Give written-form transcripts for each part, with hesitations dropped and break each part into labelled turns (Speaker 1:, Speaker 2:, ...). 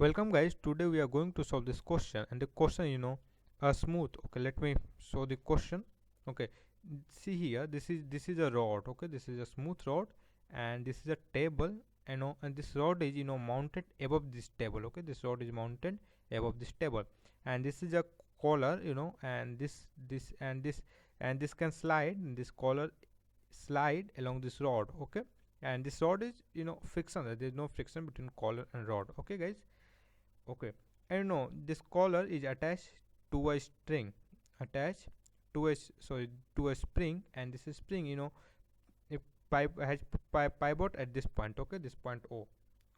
Speaker 1: Welcome guys, today we are going to solve this question, and the question a smooth. Okay, let me show the question. Okay, see here, this is a rod. Okay, this is a smooth rod, and this is a table, and this rod is mounted above this table. Okay, this rod is mounted above this table, and this is a collar, and this can slide. This collar slide along this rod. Okay, and this rod is friction. There is no friction between collar and rod. Okay guys. Okay, and this collar is attached to a string, attached to to a spring, and this is spring it pipe has pivot at this point. Okay, this point O.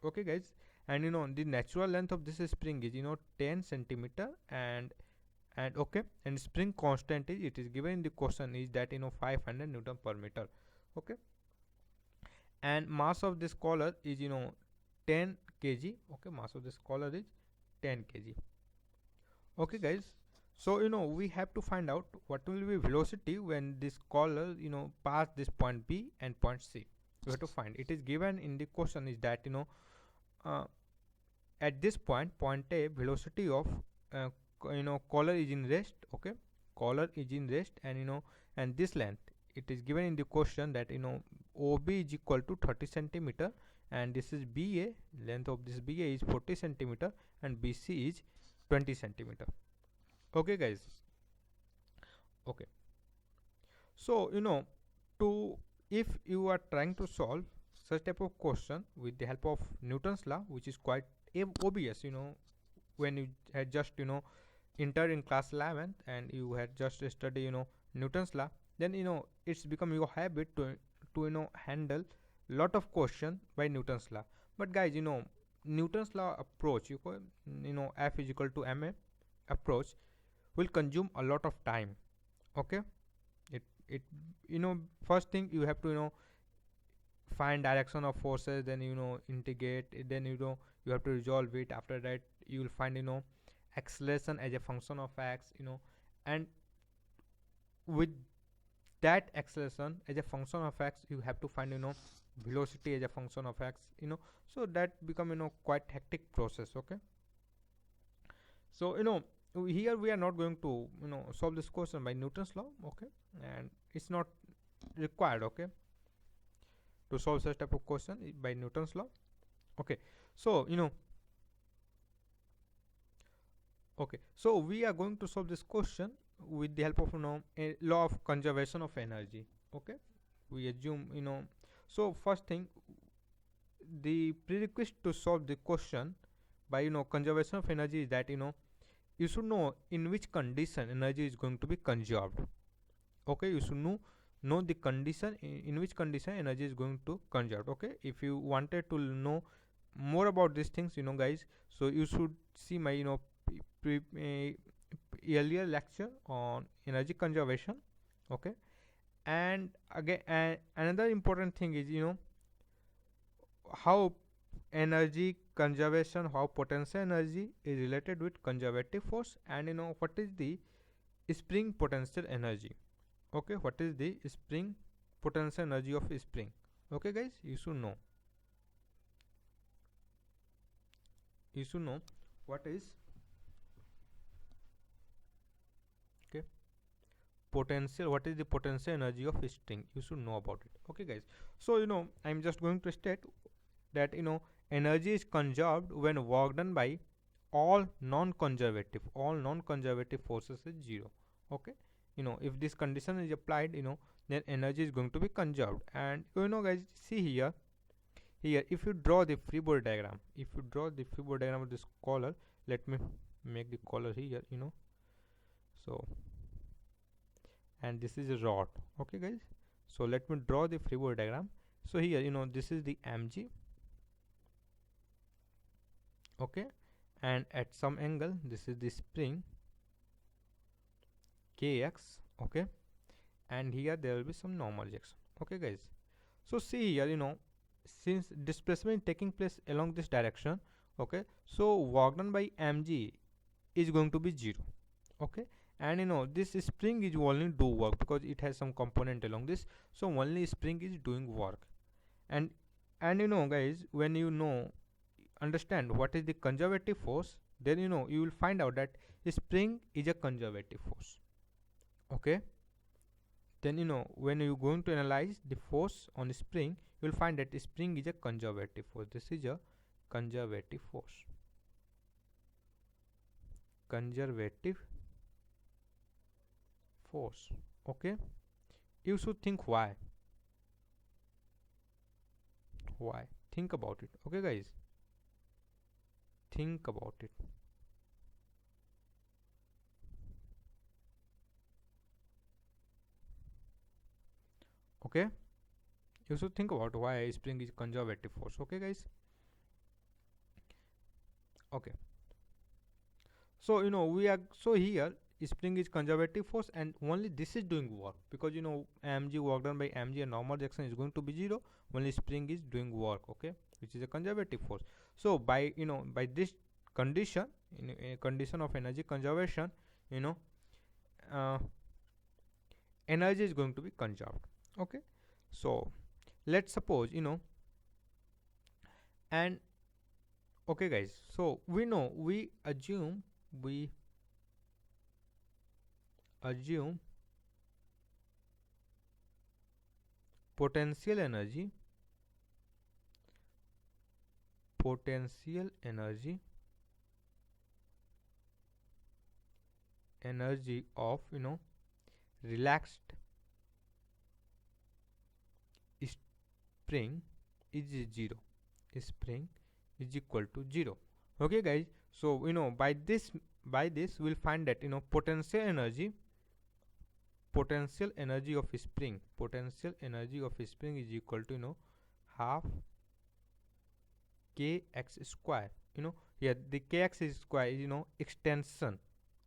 Speaker 1: Okay guys, and the natural length of this spring is 10 centimeter, and okay, and spring constant is, it is given in the question, is that 500 newton per meter. Okay, and mass of this collar is 10 kg. Okay, mass of this collar is 10 kg. Okay guys, so we have to find out what will be velocity when this collar pass this point B and point C. We have to find, it is given in the question is that uh, at this point A, velocity of collar is in rest. Okay, collar is in rest, and and this length, it is given in the question that OB is equal to 30 centimeter, and this is BA, length of this BA is 40 centimeter, and BC is 20 centimeter. Okay guys. Okay, so to if you are trying to solve such type of question with the help of Newton's law, which is quite obvious, when you had just entered in class 11th and you had just studied Newton's law, then it's become your habit to handle lot of question by Newton's law. But guys, Newton's law approach, F is equal to ma approach, will consume a lot of time. Okay, it first thing you have to find direction of forces, then integrate it, then you have to resolve it. After that you will find acceleration as a function of x, and with that acceleration as a function of x, you have to find velocity as a function of x, so that become quite hectic process. Okay, so here we are not going to solve this question by Newton's law. Okay, and it's not required, okay, to solve such type of question by Newton's law. Okay, so okay, so we are going to solve this question with the help of a law of conservation of energy. Okay, we assume so first thing, the prerequisite to solve the question by conservation of energy is that you should know in which condition energy is going to be conserved. Okay, you should know the condition in which condition energy is going to conserve. Okay, if you wanted to know more about these things, guys, so you should see my earlier lecture on energy conservation. Okay, and again, another important thing is how energy conservation, how potential energy is related with conservative force, and what is the spring potential energy. Okay, what is the spring potential energy of spring. Okay guys, you should know what is potential, what is the potential energy of string. You should know about it. Okay guys, so I'm just going to state that energy is conserved when work done by all non-conservative forces is zero. Okay, if this condition is applied, then energy is going to be conserved. And guys, see here, if you draw the free body diagram, of this collar, let me make the collar here, so, and this is a rod. Okay guys, so let me draw the free body diagram. So here this is the mg. Okay, and at some angle this is the spring kx. Okay, and here there will be some normal reaction. Okay guys, so see here, since displacement taking place along this direction, okay, so work done by mg is going to be 0. Okay, and this spring is only do work because it has some component along this, so only spring is doing work. And guys, when understand what is the conservative force, then you will find out that spring is a conservative force. Okay, then when you're going to analyze the force on spring, you will find that spring is a conservative force. This is a conservative force. Conservative force. Okay, you should think why. Think about it. Okay guys, think about it. Okay, you should think about why spring is conservative force. Okay guys. Okay, so we are, so here spring is conservative force and only this is doing work, because mg, work done by mg and normal reaction is going to be 0. Only spring is doing work, okay, which is a conservative force. So by by this condition, in a condition of energy conservation, you know uh, energy is going to be conserved. Okay, so let's suppose and okay guys, so we assume potential energy energy of relaxed spring is 0. Spring is equal to 0. Okay guys, so by this we'll find that potential energy of spring is equal to half kx square. Here the kx is square is extension,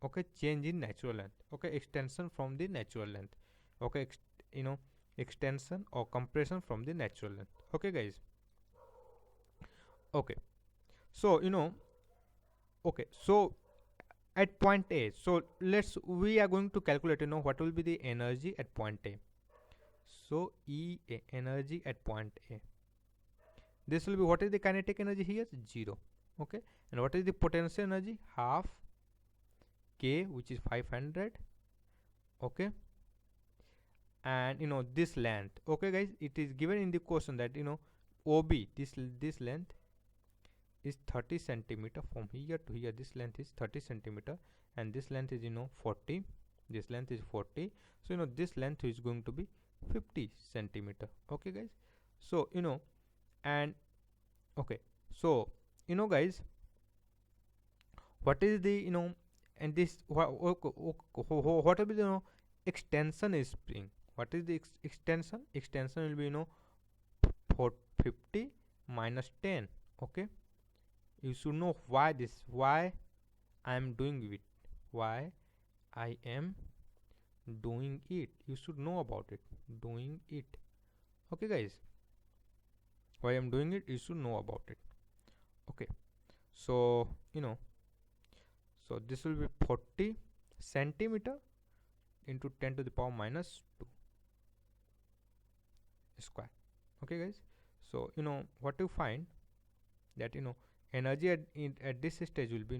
Speaker 1: okay, change in natural length, okay, extension from the natural length, okay, you know extension or compression from the natural length. Okay guys, okay, so okay, so at point A, so we are going to calculate what will be the energy at point A. So energy at point A, this will be, what is the kinetic energy here? 0. Okay, and what is the potential energy? Half k, which is 500. Okay, and this length. Okay guys, it is given in the question that OB, this length is 30 centimeter. From here to here this length is 30 centimeter, and this length is 40. This length is 40, so this length is going to be 50 centimeter. Okay guys, so and okay, so guys, what is the and this what will be the extension is spring. What is the extension? Extension will be 50 minus 10. Okay, you should know why I am doing it. Why I am doing it, you should know about it. Doing it. Okay guys, why I'm doing it, you should know about it. Okay, so so this will be 40 centimeter into 10 to the power minus 2 square. Okay guys, so what you find that energy at this stage will be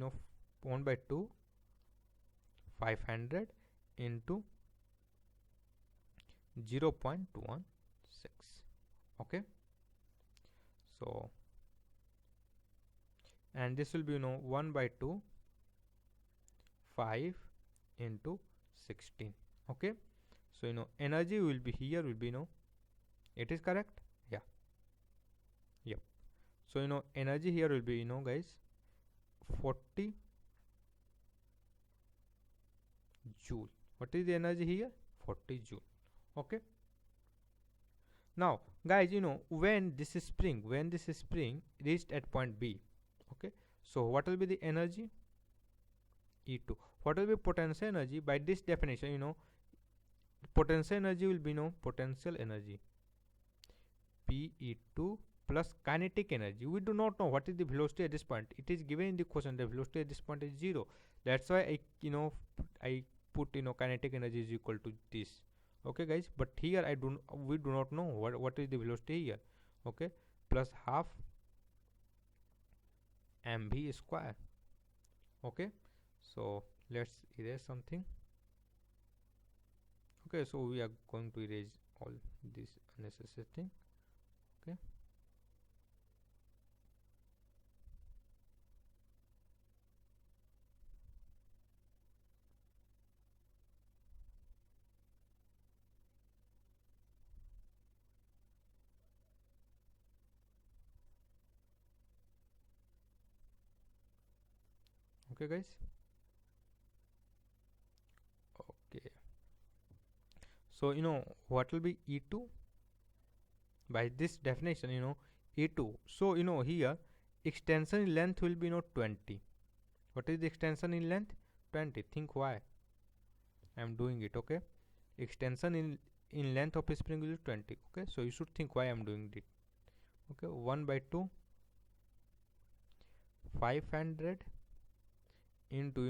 Speaker 1: 1 by 2 500 into 0.216. Okay, so and this will be 1 by 2 5 into 16. Okay, so energy will be here, will be it is correct. Yeah, yep. So energy here will be guys 40 joule. What is the energy here? 40 joule. Okay, now guys, when this spring reached at point B, okay, so what will be the energy? E2. What will be potential energy? By this definition, potential energy will be potential energy PE2 plus kinetic energy. We do not know what is the velocity at this point. It is given in the question, the velocity at this point is 0. That's why I put kinetic energy is equal to this. Okay guys, but here we do not know what is the velocity here. Okay, plus half mv square. Okay, so let's erase something. Okay, so we are going to erase all this unnecessary thing. Okay, okay guys. Okay, so what will be e2 by this definition, e2. So here extension in length will be 20. What is the extension in length? 20. Think why I am doing it. Okay, extension in length of a spring will be 20. Okay, so you should think why I am doing it. Okay, 1 by 2 500 into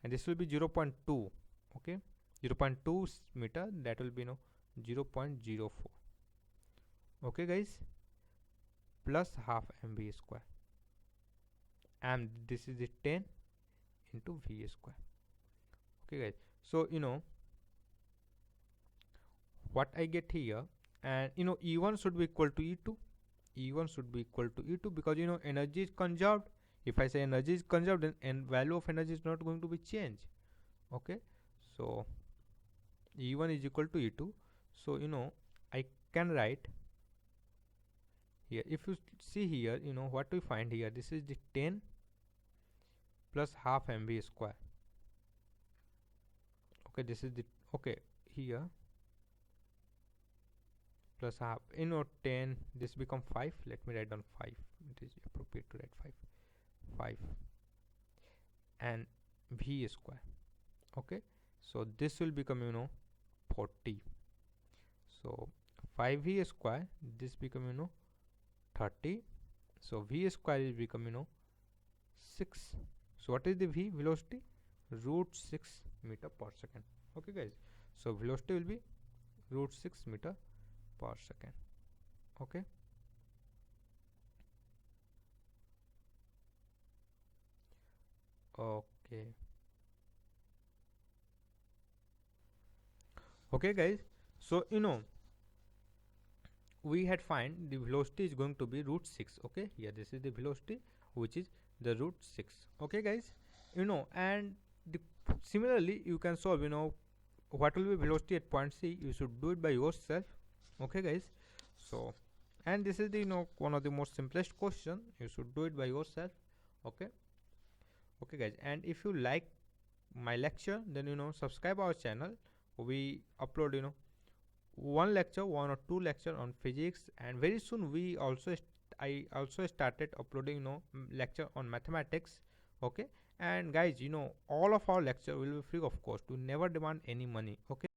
Speaker 1: and this will be 0.2. Okay, 0.2 meter, that will be 0.04. Okay guys, plus half mv square, and this is the 10 into v square. Okay guys, so what I get here, and e1 should be equal to e2. E1 should be equal to e2 because energy is conserved. If I say energy is conserved, then value of energy is not going to be changed. Okay, so e1 is equal to e2. So I can write here, if you see here, what we find here, this is the 10 plus half mv square. Okay, this is the, okay, here plus half, 10, this become 5. Let me write down 5. It is appropriate to write 5 and v square. Okay, so this will become 40. So 5v square, this become 30. So v square is become 6. So what is the v velocity? Root 6 meter per second. Okay guys, so velocity will be root 6 meter per second. Okay, okay, okay guys, so we had find the velocity is going to be root 6. Okay, here this is the velocity, which is the root 6. Okay guys, and the similarly you can solve what will be velocity at point C. You should do it by yourself. Okay guys, so and this is the one of the most simplest question. You should do it by yourself. Okay, okay guys, and if you like my lecture, then subscribe our channel. We upload one lecture, one or two lecture on physics, and very soon we also I also started uploading lecture on mathematics. Okay, and guys, all of our lecture will be free of cost. We never demand any money. Okay.